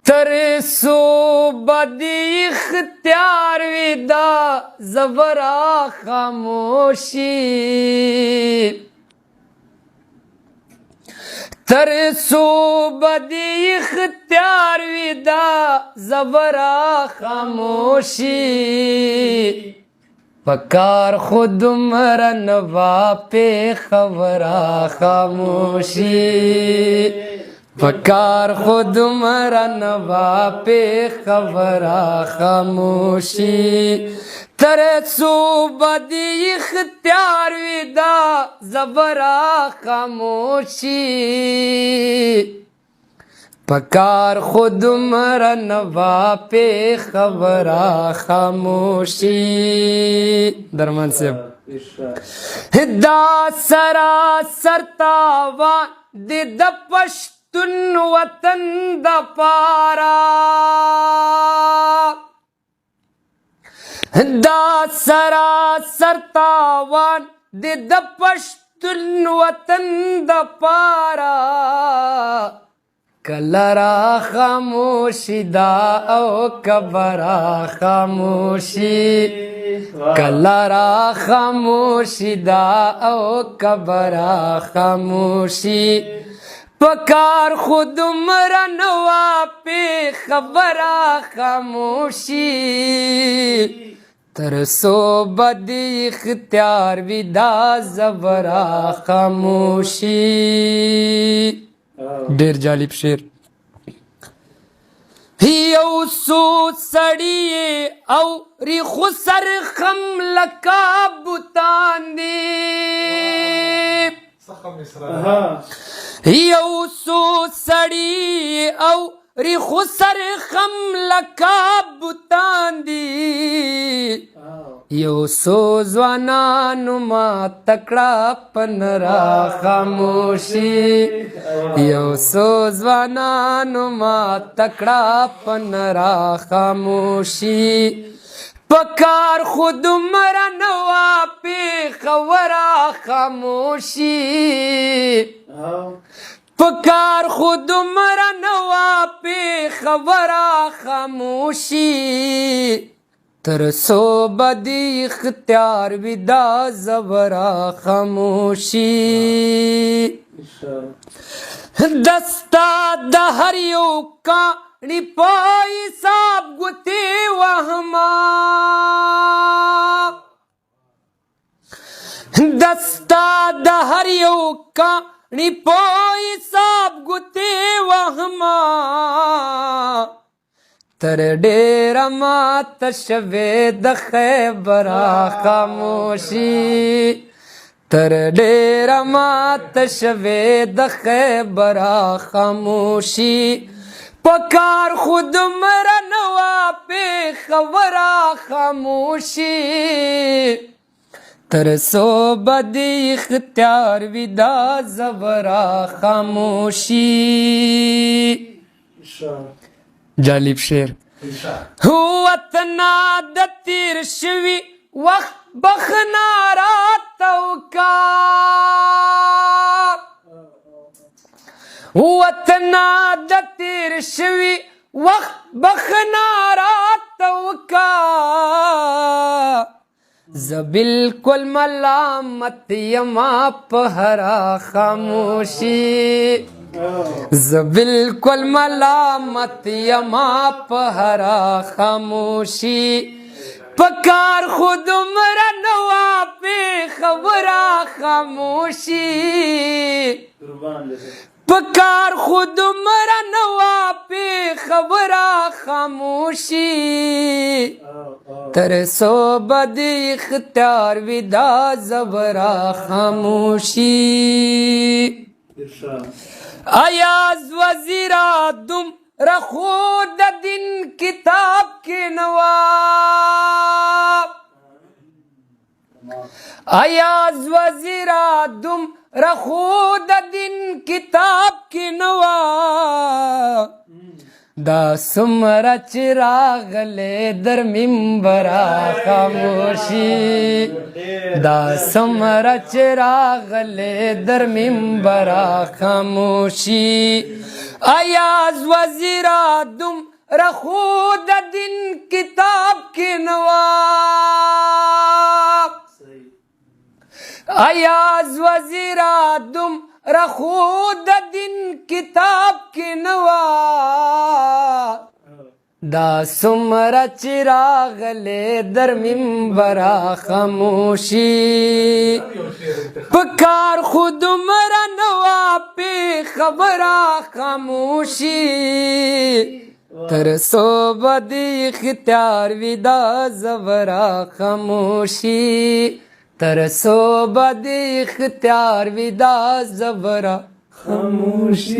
ترسو بدی اختیار ویدا زبرا خاموشی ترسو بدی اختیار ویدا زبرا خاموشی پکار خود مرنوا پہ خبرا خاموشی پکار خود مرنوا پہ خبرا خاموشی ترسو بدی اختیار ویدا زبرا خاموشی پکار خود مرنوا پہ خبرا خاموشی درمان سے دا سرا سرتاوان دی د پشتون وطن د پارا دا سرا سرتاوان دی د پشتون وطن د پارا کلرا خاموشی دا او کبرا خاموشی کلرا خاموشی دا او کبرا خاموشی پکار خود مرنوا پہ خبرا خاموشی ترسو بدی اختیار ویدا زبرا خاموشی ډیر جالب شعر یو سو سړی او ریخو سر خم لکا بوتان دی یو سو سړی او ریخو سر خم لکا بوتان دی یو سو ځوانانو ما تکړه پنرا خاموشي یو سو ځوانانو ما تکړه پنرا خاموشي پکار خود مرنوا پہ خبرا خاموشی پکار خود مرنوا پہ خبرا خاموشی ترسو بدی اختیار ویدا زبرا خاموشی دستا د هر یو کاڼي په حساب ګوتې وهما دستا د هر یو کاڼي په حساب ګوتې وهما تر ډېره ماته شوې د خیبره خاموشي تر ډېره ماته شوې د خیبره خاموشي پکار خود مرنوا پہ خبرا خاموشی ترسو بدی اختیار ویدا زبرا خاموشی جالب شعر وطنا د تیر شوی وقت بخنا راتو کا وطنا د تیر شوی وقت بخنا راتو کا ز بالکل ملامت یما پہرا خاموشی ز بالکل ملامت یما پہرا خاموشی پکار خود مرنوا پہ خبرا خاموشی پکار خود مرنوا پہ خبرا خاموشی ترسو بدی اختیار ویدا زبرا خاموشی ایاز وزیرا دم رخو د دن کتاب کے نواب ایاز وزیرا دم رخو د دن کتاب کی نواب دا سمرا چراغلے در منبرا خاموشی دا سمرا چراغلے در منبرا خاموشی ایاز وزیرا دم رخود دن کتاب کی نوا ایاز وزیرا دم رخود دن کتاب کی نوا دا سمر چراغ لے در منبرا خاموشی پکار خود مرا نوا پہ خبرا خاموشی تر صوبہ دی اختیار ودا زبرا خاموشی تر صوبہ دی اختیار ودا زبرا خاموشی